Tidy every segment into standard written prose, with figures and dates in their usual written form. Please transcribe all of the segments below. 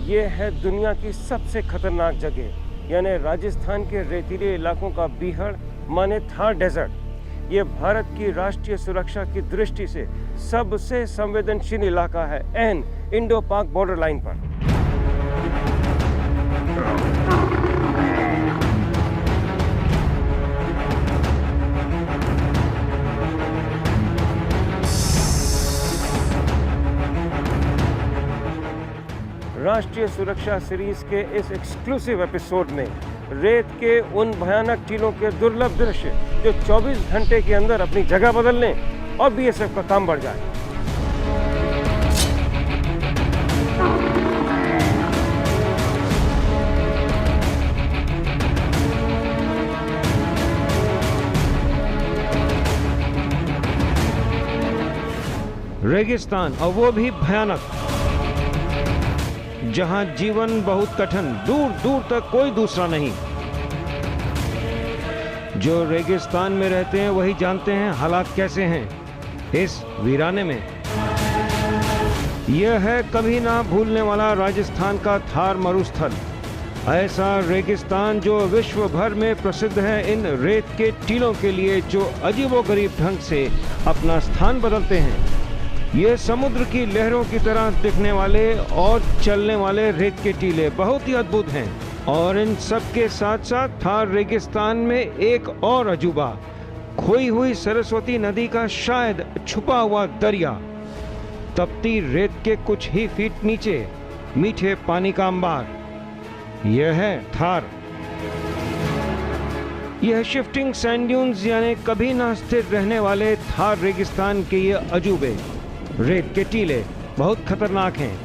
ये है दुनिया की सबसे खतरनाक जगह, यानी राजस्थान के रेतीले इलाकों का बीहड़ माने थार डेजर्ट। ये भारत की राष्ट्रीय सुरक्षा की दृष्टि से सबसे संवेदनशील इलाका है, एन इंडो पाक बॉर्डर लाइन पर। राष्ट्रीय सुरक्षा सीरीज के इस एक्सक्लूसिव एपिसोड में रेत के उन भयानक टीलों के दुर्लभ दृश्य जो 24 घंटे के अंदर अपनी जगह बदल लें और बीएसएफ का काम बढ़ जाए। रेगिस्तान, और वो भी भयानक, जहां जीवन बहुत कठिन, दूर दूर तक कोई दूसरा नहीं। जो रेगिस्तान में रहते हैं वही जानते हैं हालात कैसे हैं इस वीराने में। यह है कभी ना भूलने वाला राजस्थान का थार मरुस्थल, ऐसा रेगिस्तान जो विश्व भर में प्रसिद्ध है इन रेत के टीलों के लिए, जो अजीबोगरीब ढंग से अपना स्थान बदलते हैं। ये समुद्र की लहरों की तरह दिखने वाले और चलने वाले रेत के टीले बहुत ही अद्भुत हैं। और इन सब के साथ साथ थार रेगिस्तान में एक और अजूबा, खोई हुई सरस्वती नदी का शायद छुपा हुआ दरिया, तपती रेत के कुछ ही फीट नीचे मीठे पानी का अंबार। यह है थार। यह शिफ्टिंग सैंड ड्यून्स यानी कभी ना स्थिर रहने वाले थार रेगिस्तान के ये अजूबे रेत के टीले बहुत खतरनाक हैं।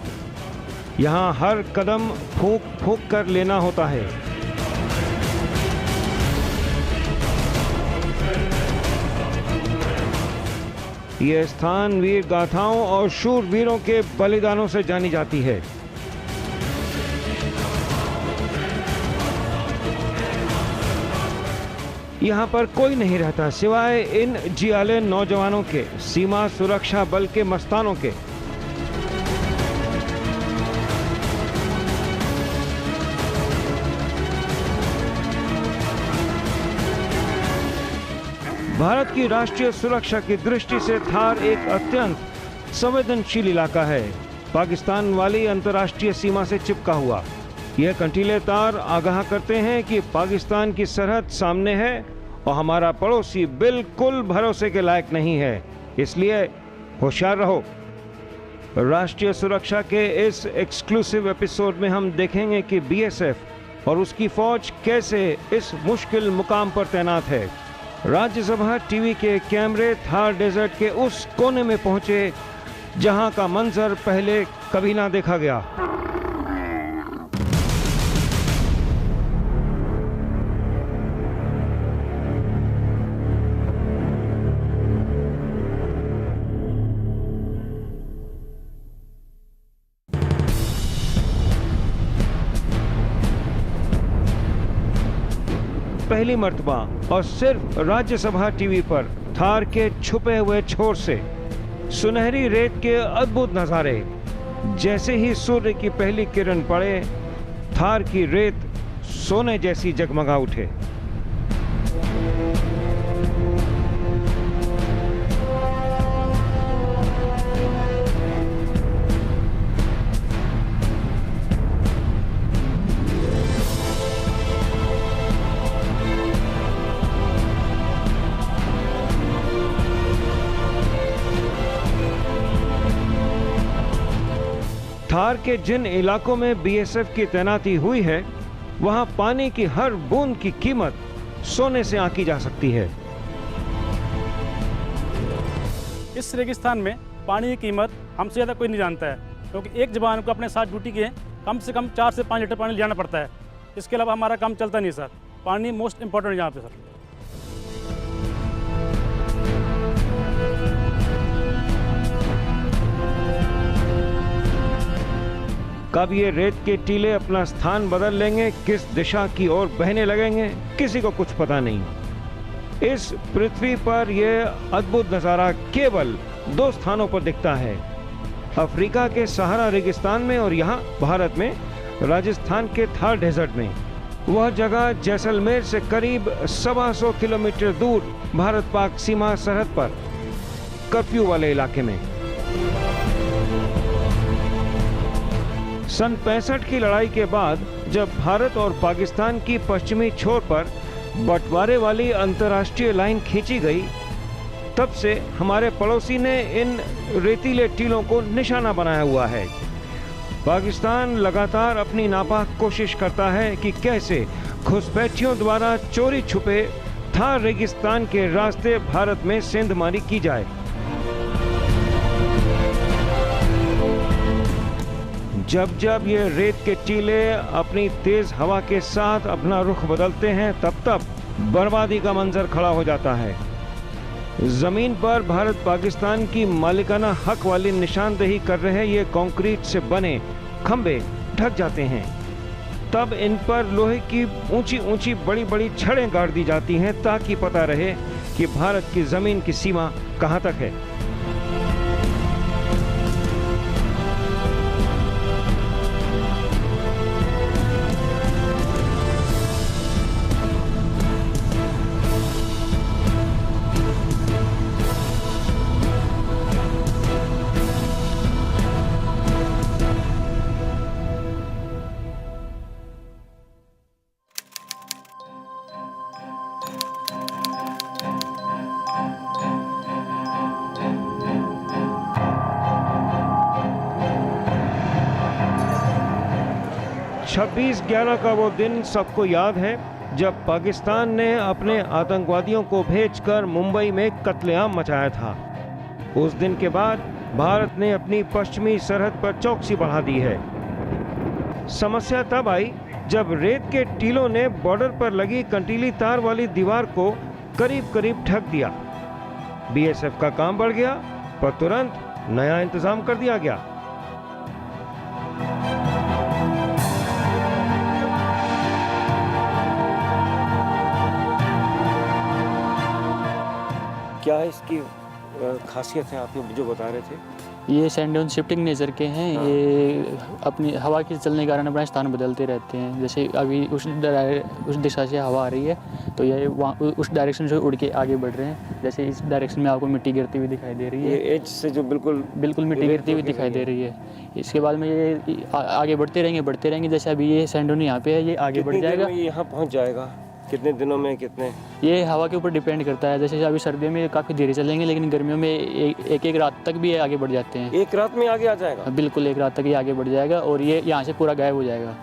यहाँ हर कदम फूंक फूंक कर लेना होता है। यह स्थान वीर गाथाओं और शूरवीरों के बलिदानों से जानी जाती है। यहाँ पर कोई नहीं रहता सिवाय इन जियाले नौजवानों के, सीमा सुरक्षा बल के मस्तानों के। भारत की राष्ट्रीय सुरक्षा की दृष्टि से थार एक अत्यंत संवेदनशील इलाका है, पाकिस्तान वाली अंतर्राष्ट्रीय सीमा से चिपका हुआ। यह कंटीले तार आगाह करते हैं कि पाकिस्तान की सरहद सामने है और हमारा पड़ोसी बिल्कुल भरोसे के लायक नहीं है, इसलिए होशियार रहो। राष्ट्रीय सुरक्षा के इस एक्सक्लूसिव एपिसोड में हम देखेंगे कि बीएसएफ और उसकी फौज कैसे इस मुश्किल मुकाम पर तैनात है। राज्यसभा टीवी के कैमरे थार डेजर्ट के उस कोने में पहुंचे जहां का मंजर पहले कभी ना देखा गया। पहली मर्तबा और सिर्फ राज्यसभा टीवी पर थार के छुपे हुए छोर से सुनहरी रेत के अद्भुत नजारे। जैसे ही सूर्य की पहली किरण पड़े, थार की रेत सोने जैसी जगमगा उठे। थार थार के जिन इलाकों में बीएसएफ की तैनाती हुई है, वहां पानी की हर बूंद की कीमत सोने से आंकी जा सकती है। इस रेगिस्तान में पानी की कीमत हमसे ज़्यादा कोई नहीं जानता है, क्योंकि एक जवान को अपने साथ ड्यूटी के कम से कम 4 से 5 लीटर पानी ले जाना पड़ता है। इसके अलावा हमारा काम चलता नहीं सर। पानी मोस्ट इम्पोर्टेंट है यहाँ पे सर। कब ये रेत के टीले अपना स्थान बदल लेंगे, किस दिशा की ओर बहने लगेंगे, किसी को कुछ पता नहीं। इस पृथ्वी पर यह अद्भुत नजारा केवल 2 स्थानों पर दिखता है, अफ्रीका के सहारा रेगिस्तान में और यहाँ भारत में राजस्थान के थार डेजर्ट में। वह जगह जैसलमेर से करीब 125 किलोमीटर दूर भारत पाक सीमा सरहद पर कर्फ्यू वाले इलाके में। सन 65 की लड़ाई के बाद जब भारत और पाकिस्तान की पश्चिमी छोर पर बंटवारे वाली अंतर्राष्ट्रीय लाइन खींची गई, तब से हमारे पड़ोसी ने इन रेतीले टीलों को निशाना बनाया हुआ है। पाकिस्तान लगातार अपनी नापाक कोशिश करता है कि कैसे घुसपैठियों द्वारा चोरी छुपे थार रेगिस्तान के रास्ते भारत में सेंधमारी की जाए। जब जब ये रेत के टीले अपनी तेज हवा के साथ अपना रुख बदलते हैं, तब तब बर्बादी का मंजर खड़ा हो जाता है। जमीन पर भारत पाकिस्तान की मालिकाना हक वाली निशानदेही कर रहे ये कंक्रीट से बने खंबे ढक जाते हैं। तब इन पर लोहे की ऊंची ऊंची बड़ी बड़ी छड़ें गाड़ दी जाती हैं, ताकि पता रहे कि भारत की जमीन की सीमा कहां तक है। छब्बीस 11 का वो दिन सबको याद है, जब पाकिस्तान ने अपने आतंकवादियों को भेजकर मुंबई में कत्लेआम मचाया था। उस दिन के बाद भारत ने अपनी पश्चिमी सरहद पर चौकसी बढ़ा दी है। समस्या तब आई जब रेत के टीलों ने बॉर्डर पर लगी कंटीली तार वाली दीवार को करीब करीब ढक दिया। बीएसएफ का काम बढ़ गया, पर तुरंत नया इंतजाम कर दिया गया। क्या इसकी खासियत है, आप जो बता रहे थे? ये सैंड ड्यून शिफ्टिंग नेचर के हैं। ये अपनी हवा के चलने के कारण अपना स्थान बदलते रहते हैं। जैसे अभी उस दिशा से हवा आ रही है, तो ये वहाँ उस डायरेक्शन से उड़ के आगे बढ़ रहे हैं। जैसे इस डायरेक्शन में आपको मिट्टी गिरती हुई दिखाई दे रही है, ये एज से जो बिल्कुल मिट्टी गिरती हुई दिखाई दे रही है। इसके बाद में ये आगे बढ़ते रहेंगे। जैसे अभी ये सैंड ड्यून यहाँ पे है, ये आगे बढ़ जाएगा। यहाँ पहुँच जाएगा कितने दिनों में, कितने? ये हवा के ऊपर डिपेंड करता है। जैसे अभी सर्दियों में काफ़ी धीरे चलेंगे, लेकिन गर्मियों में एक रात तक भी आगे बढ़ जाते हैं। एक रात में आगे आ जाएगा? बिल्कुल, एक रात तक ये आगे बढ़ जाएगा और ये यहाँ से पूरा गायब हो जाएगा।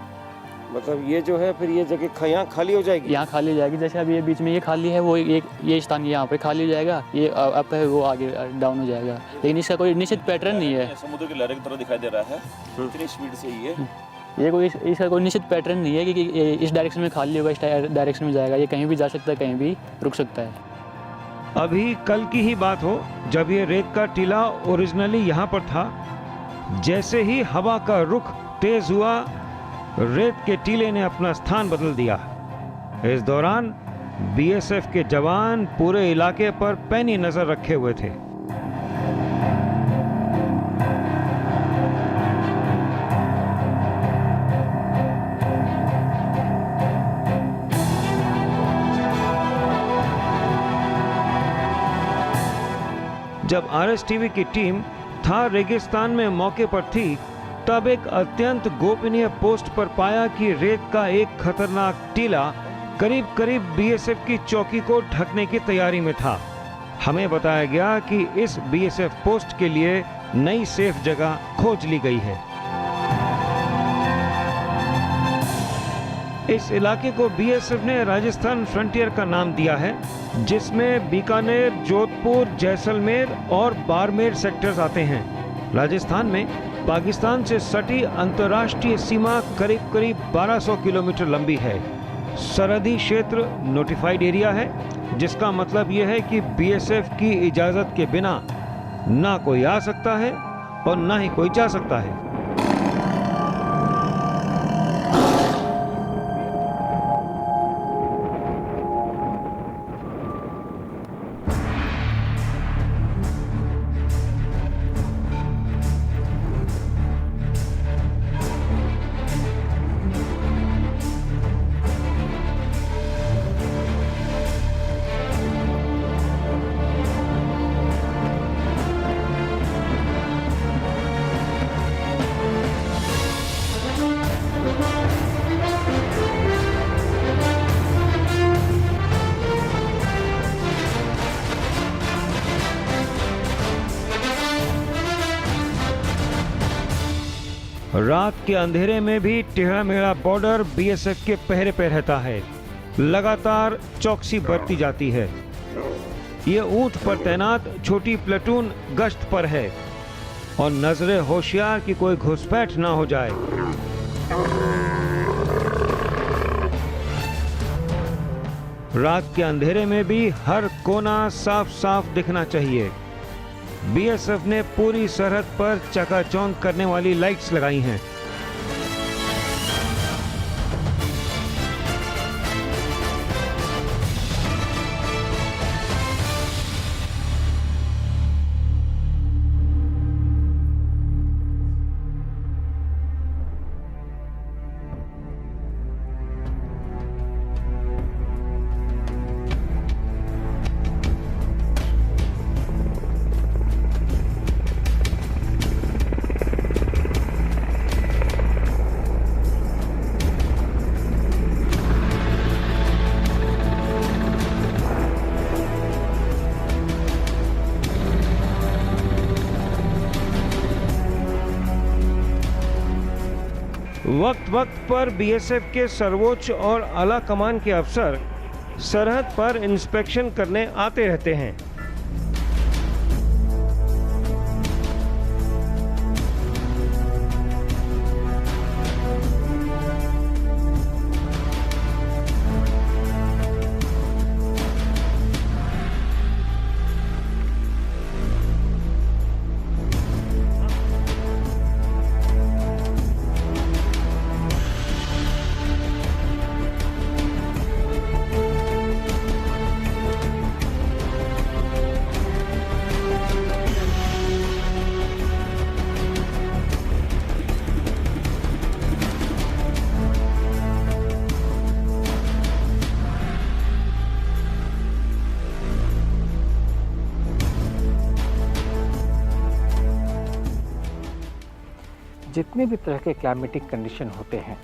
मतलब ये जो है फिर ये जगह यहाँ खाली हो जाएगी? यहाँ खाली हो जाएगी। जैसे अभी ये बीच में ये खाली है, वो ये स्थान यहाँ पे खाली हो जाएगा। ये अप है, वो आगे डाउन हो जाएगा। लेकिन इसका कोई निश्चित पैटर्न नहीं है। समुद्र की लहर की तरह दिखाई दे रहा है, इतनी स्पीड से ही है। ये कोई इसका कोई निश्चित पैटर्न नहीं है कि इस डायरेक्शन में खाली होगा, इस डायरेक्शन में जाएगा। ये कहीं भी जा सकता है, कहीं भी रुक सकता है। अभी कल की ही बात हो, जब ये रेत का टीला ओरिजिनली यहाँ पर था, जैसे ही हवा का रुख तेज हुआ, रेत के टीले ने अपना स्थान बदल दिया। इस दौरान बीएसएफ के जवान पूरे इलाके पर पैनी नजर रखे हुए थे। जब आरएसटीवी की टीम थार रेगिस्तान में मौके पर थी, तब एक अत्यंत गोपनीय पोस्ट पर पाया कि रेत का एक खतरनाक टीला करीब करीब बीएसएफ की चौकी को ढकने की तैयारी में था। हमें बताया गया कि इस बीएसएफ पोस्ट के लिए नई सेफ जगह खोज ली गई है। इस इलाके को बीएसएफ ने राजस्थान फ्रंटियर का नाम दिया है, जिसमें बीकानेर, जोधपुर, जैसलमेर और बाड़मेर सेक्टर्स आते हैं। राजस्थान में पाकिस्तान से सटी अंतर्राष्ट्रीय सीमा करीब 1200 किलोमीटर लंबी है। सरहदी क्षेत्र नोटिफाइड एरिया है, जिसका मतलब यह है कि बीएसएफ की इजाजत के बिना ना कोई आ सकता है और ना ही कोई जा सकता है। रात के अंधेरे में भी टेढ़ा मेढ़ा बॉर्डर बीएसएफ के पहरे पे रहता है। लगातार चौकसी बरती जाती है। ये ऊंट पर तैनात छोटी प्लेटून गश्त पर है और नजरे होशियार कि कोई घुसपैठ ना हो जाए। रात के अंधेरे में भी हर कोना साफ साफ दिखना चाहिए। बीएसएफ ने पूरी सरहद पर चकाचौंध करने वाली लाइट्स लगाई हैं। वक्त वक्त पर बीएसएफ के सर्वोच्च और आला कमान के अफसर सरहद पर इंस्पेक्शन करने आते रहते हैं। जितने भी तरह के क्लाइमेटिक कंडीशन होते हैं,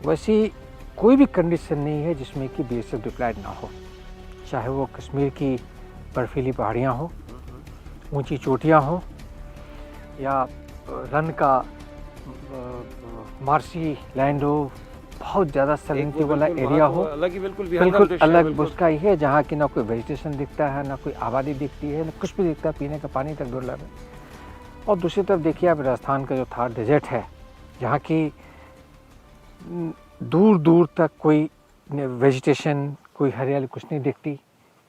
वैसी कोई भी कंडीशन नहीं है जिसमें कि बीएसएफ डिप्लॉयड ना हो। चाहे वो कश्मीर की बर्फीली पहाड़ियाँ हो, ऊंची चोटियाँ हो, या रन का मार्सी लैंड हो, बहुत ज़्यादा सैलिनिटी वाला एरिया हो, बिल्कुल अलग उसका ही है, जहाँ की ना कोई वेजिटेशन दिखता है, ना कोई आबादी दिखती है, ना कुछ भी दिखता है, पीने का पानी तक दुर्लभ है। और दूसरी तरफ देखिए आप राजस्थान का जो थार डेजर्ट है, जहाँ की दूर दूर तक कोई वेजिटेशन, कोई हरियाली कुछ नहीं दिखती,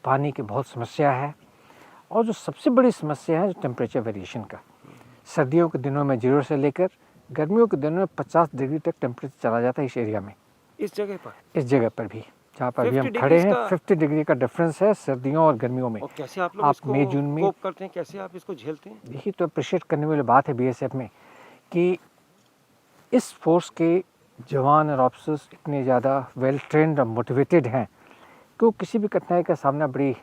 पानी की बहुत समस्या है। और जो सबसे बड़ी समस्या है जो टेम्परेचर वेरिएशन का, सर्दियों के दिनों में 0 से लेकर गर्मियों के दिनों में 50 डिग्री तक टेम्परेचर चला जाता है इस एरिया में। इस जगह पर भी जहाँ पर अभी हम खड़े हैं 50 डिग्री का डिफरेंस है सर्दियों और गर्मियों में। और कैसे आप लोग इसको मई जून में कोप करते हैं, कैसे आप इसको झेलते हैं? यही तो अप्रिशिएट करने वाली बात है बीएसएफ में कि इस फोर्स के जवान और ऑफिसर्स इतने ज़्यादा वेल ट्रेंड और मोटिवेटेड हैं कि वो किसी भी कठिनाई का सामना बड़ी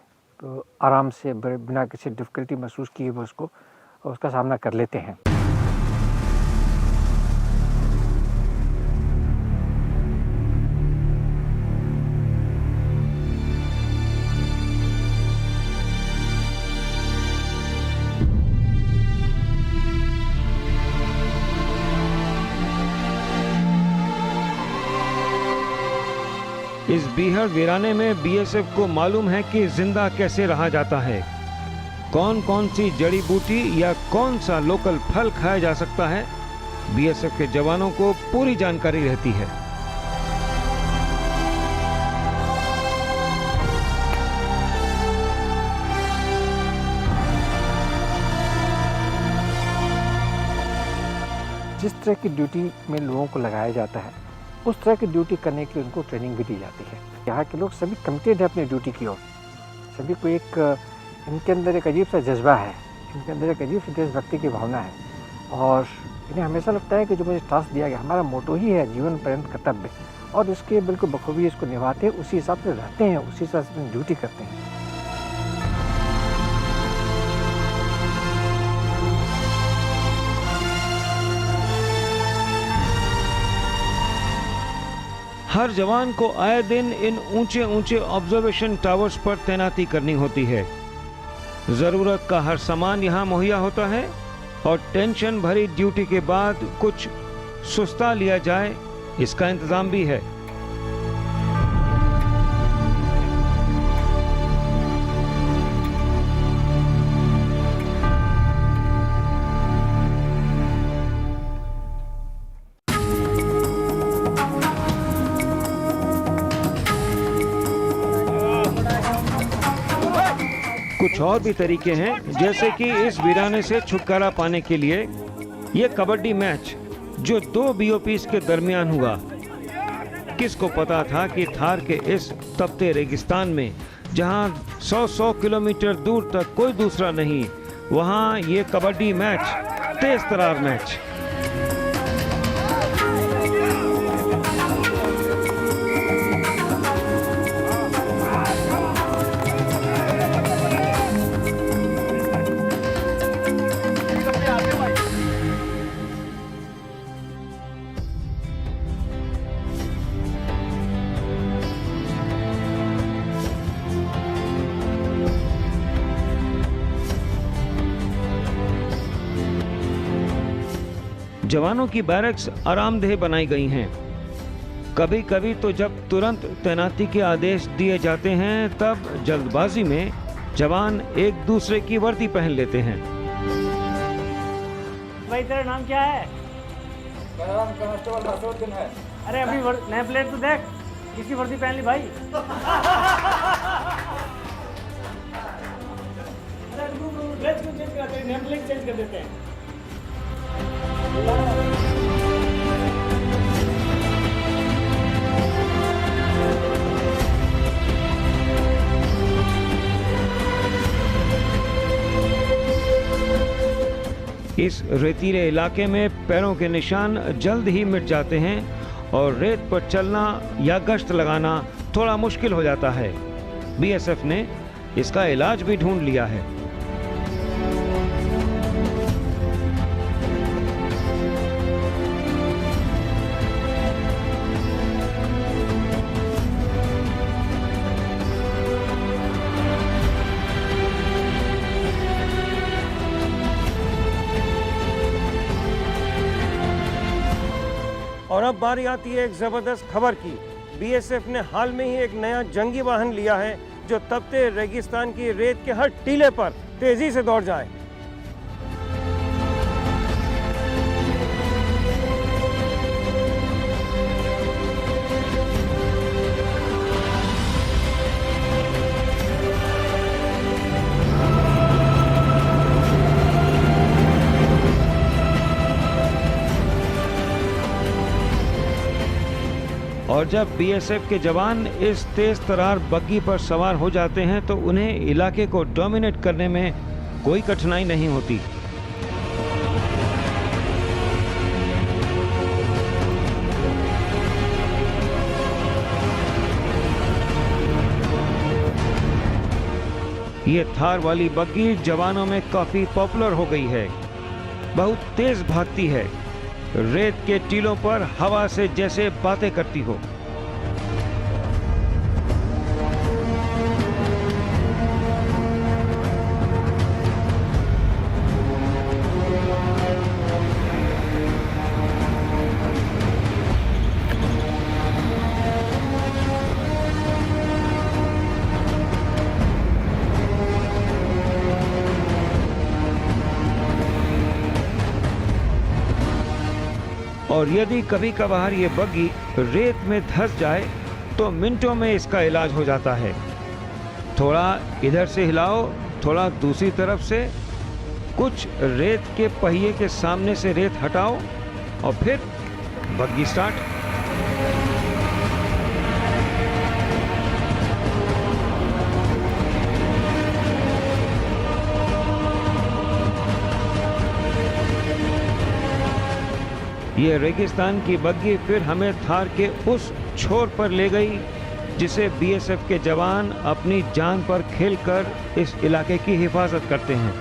आराम से, बिना किसी डिफ़िकल्टी महसूस किए वो उसका सामना कर लेते हैं। इस बीहड़ वीराने में बीएसएफ को मालूम है कि जिंदा कैसे रहा जाता है, कौन कौन सी जड़ी बूटी या कौन सा लोकल फल खाया जा सकता है। बीएसएफ के जवानों को पूरी जानकारी रहती है। जिस तरह की ड्यूटी में लोगों को लगाया जाता है, उस तरह की ड्यूटी करने के लिए उनको ट्रेनिंग भी दी जाती है। यहाँ के लोग सभी कमिटेड है अपनी ड्यूटी की ओर। सभी को इनके अंदर एक अजीब सा जज्बा है, इनके अंदर एक अजीब सी देशभक्ति की भावना है और इन्हें हमेशा लगता है कि जो मुझे टास्क दिया गया, हमारा मोटो ही है जीवन पर्यंत कर्तव्य, और इसके बिल्कुल बखूबी इसको निभाते हैं, उसी हिसाब से रहते हैं, उसी हिसाब से अपनी ड्यूटी करते हैं। हर जवान को आए दिन इन ऊंचे ऊंचे ऑब्जर्वेशन टावर्स पर तैनाती करनी होती है। जरूरत का हर सामान यहाँ मुहैया होता है और टेंशन भरी ड्यूटी के बाद कुछ सुस्ता लिया जाए, इसका इंतजाम भी है। कुछ और भी तरीके हैं, जैसे कि इस वीराने से छुटकारा पाने के लिए ये कबड्डी मैच जो 2 बीओपीज के दरमियान हुआ। किसको पता था कि थार के इस तपते रेगिस्तान में, जहां 100 किलोमीटर दूर तक कोई दूसरा नहीं, वहां ये कबड्डी मैच, तेज तरार मैच। जवानों की बैरक्स आरामदेह बनाई गई हैं। कभी कभी तो जब तुरंत तैनाती के आदेश दिए जाते हैं, तब जल्दबाजी में जवान एक दूसरे की वर्दी पहन लेते हैं। भाई तेरा नाम क्या है? मेरा नाम कांस्टेबल हसरुद्दीन है। अरे अपनी नया प्लेट तो देख, किसकी वर्दी पहन ली भाई? अरे ड्रेस क्यों चेंज करते हैं? नेम प्लेट चेंज कर देते हैं। इस रेतीले इलाके में पैरों के निशान जल्द ही मिट जाते हैं और रेत पर चलना या गश्त लगाना थोड़ा मुश्किल हो जाता है। बीएसएफ ने इसका इलाज भी ढूंढ लिया है। और अब बारी आती है एक जबरदस्त खबर की। बीएसएफ ने हाल में ही एक नया जंगी वाहन लिया है जो तपते रेगिस्तान की रेत के हर टीले पर तेजी से दौड़ जाए। और जब बीएसएफ के जवान इस तेज तरार बग्गी पर सवार हो जाते हैं तो उन्हें इलाके को डोमिनेट करने में कोई कठिनाई नहीं होती। ये थार वाली बग्गी जवानों में काफी पॉपुलर हो गई है। बहुत तेज भागती है, रेत के टीलों पर हवा से जैसे बातें करती हो। और यदि कभी कभार ये बग्गी रेत में धंस जाए तो मिनटों में इसका इलाज हो जाता है। थोड़ा इधर से हिलाओ, थोड़ा दूसरी तरफ से, कुछ रेत के पहिए के सामने से रेत हटाओ और फिर बग्गी स्टार्ट। ये रेगिस्तान की बग्गी फिर हमें थार के उस छोर पर ले गई जिसे बीएसएफ के जवान अपनी जान पर खेलकर इस इलाके की हिफाजत करते हैं।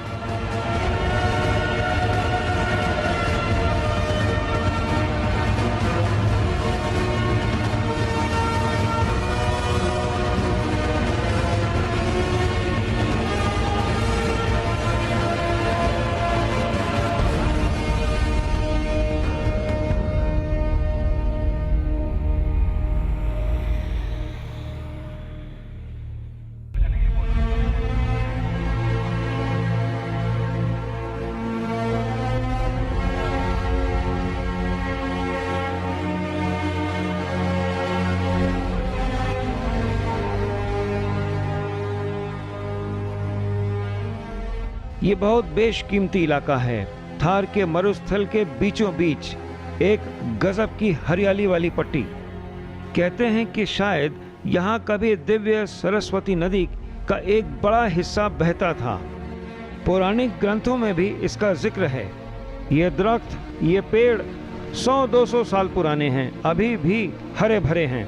ये बहुत बेशकीमती इलाका है। थार के मरुस्थल के बीचों बीच एक गजब की हरियाली वाली पट्टी। कहते हैं कि शायद यहाँ कभी दिव्य सरस्वती नदी का एक बड़ा हिस्सा बहता था। पौराणिक ग्रंथों में भी इसका जिक्र है। ये दरख्त, ये पेड़ 100-200 साल पुराने हैं, अभी भी हरे भरे हैं।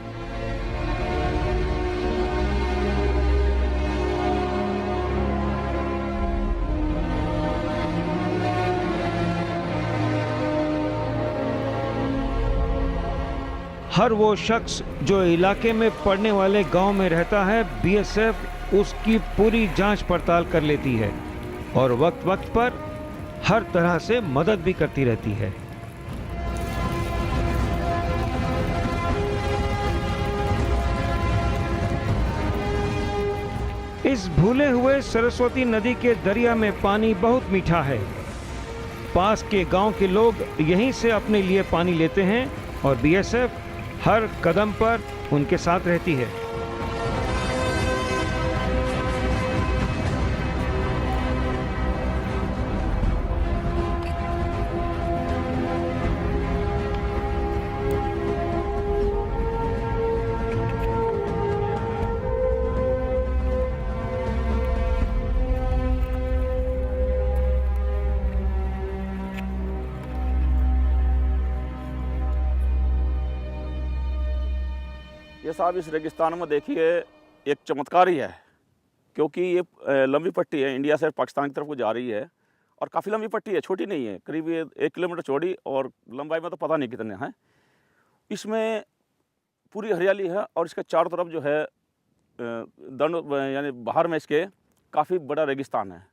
हर वो शख्स जो इलाके में पड़ने वाले गांव में रहता है, बीएसएफ उसकी पूरी जांच पड़ताल कर लेती है और वक्त वक्त पर हर तरह से मदद भी करती रहती है। इस भूले हुए सरस्वती नदी के दरिया में पानी बहुत मीठा है। पास के गांव के लोग यहीं से अपने लिए पानी लेते हैं और बीएसएफ हर कदम पर उनके साथ रहती है। ये साहब इस रेगिस्तान में देखिए एक चमत्कार ही है, क्योंकि ये लंबी पट्टी है, इंडिया से पाकिस्तान की तरफ को जा रही है और काफ़ी लंबी पट्टी है, छोटी नहीं है, करीब 1 किलोमीटर चौड़ी और लंबाई में तो पता नहीं कितने हैं। इसमें पूरी हरियाली है और इसके चारों तरफ जो है दंड यानी बाहर में इसके काफ़ी बड़ा रेगिस्तान है।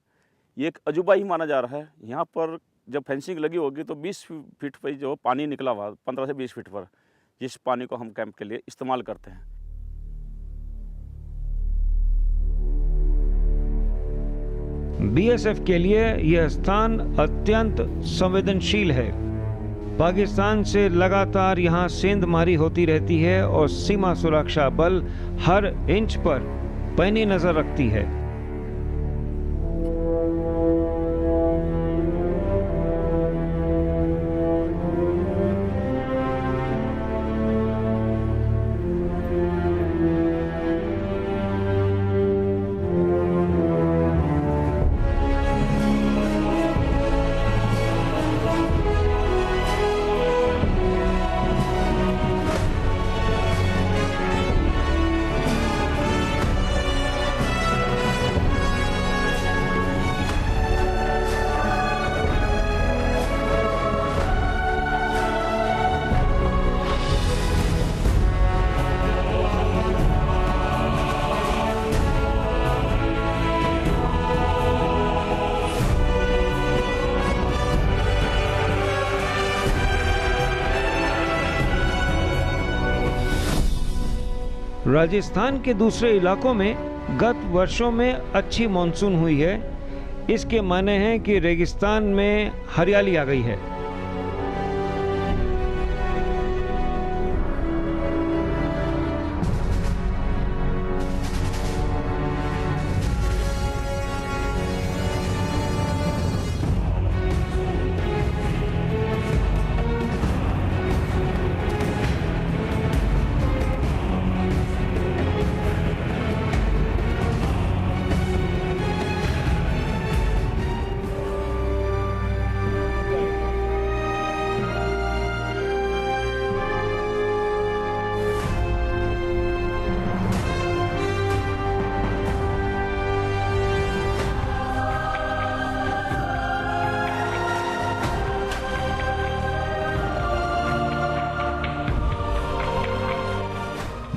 ये एक अजूबा ही माना जा रहा है। यहाँ पर जब फेंसिंग लगी होगी तो 20 फीट पर जो पानी निकला हुआ, 15 से 20 फीट पर, जिस पानी को हम कैंप के लिए इस्तेमाल करते हैं। बीएसएफ के लिए यह स्थान अत्यंत संवेदनशील है। पाकिस्तान से लगातार यहाँ सेंधमारी होती रहती है और सीमा सुरक्षा बल हर इंच पर पैनी नजर रखती है। राजस्थान के दूसरे इलाकों में गत वर्षों में अच्छी मानसून हुई है। इसके माने हैं कि रेगिस्तान में हरियाली आ गई है।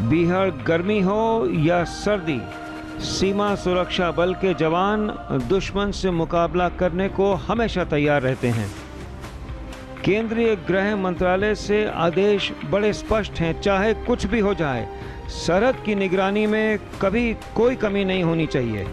बीहड़ गर्मी हो या सर्दी, सीमा सुरक्षा बल के जवान दुश्मन से मुकाबला करने को हमेशा तैयार रहते हैं। केंद्रीय गृह मंत्रालय से आदेश बड़े स्पष्ट हैं, चाहे कुछ भी हो जाए, सरहद की निगरानी में कभी कोई कमी नहीं होनी चाहिए।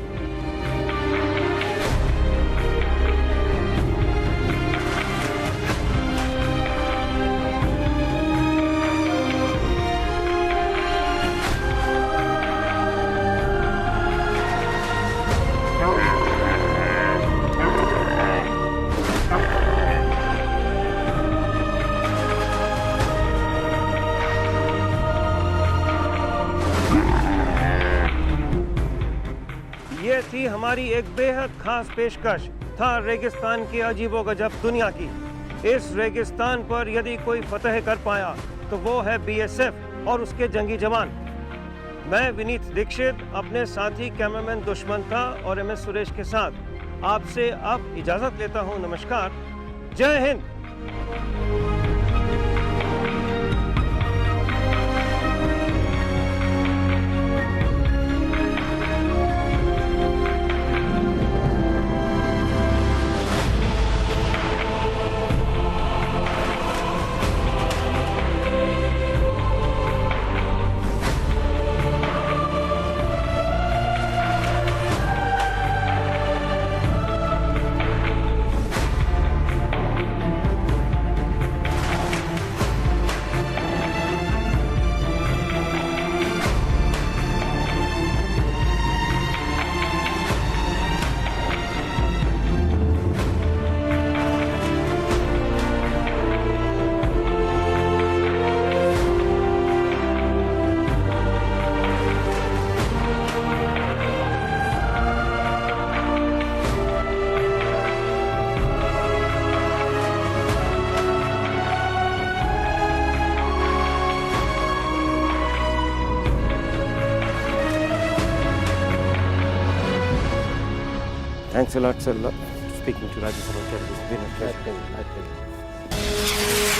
ये थी हमारी एक बेहद खास पेशकश थार रेगिस्तान की अजीबोगजब दुनिया की। इस रेगिस्तान पर यदि कोई फतह कर पाया तो वो है बीएसएफ और उसके जंगी जवान। मैं विनीत दीक्षित अपने साथी कैमरामैन दुश्मन था और एमएस सुरेश के साथ आपसे अब इजाजत लेता हूं। नमस्कार, जय Hind. Thanks a lot, sir. Speaking to Rajya Sabha television. It's been a pleasure.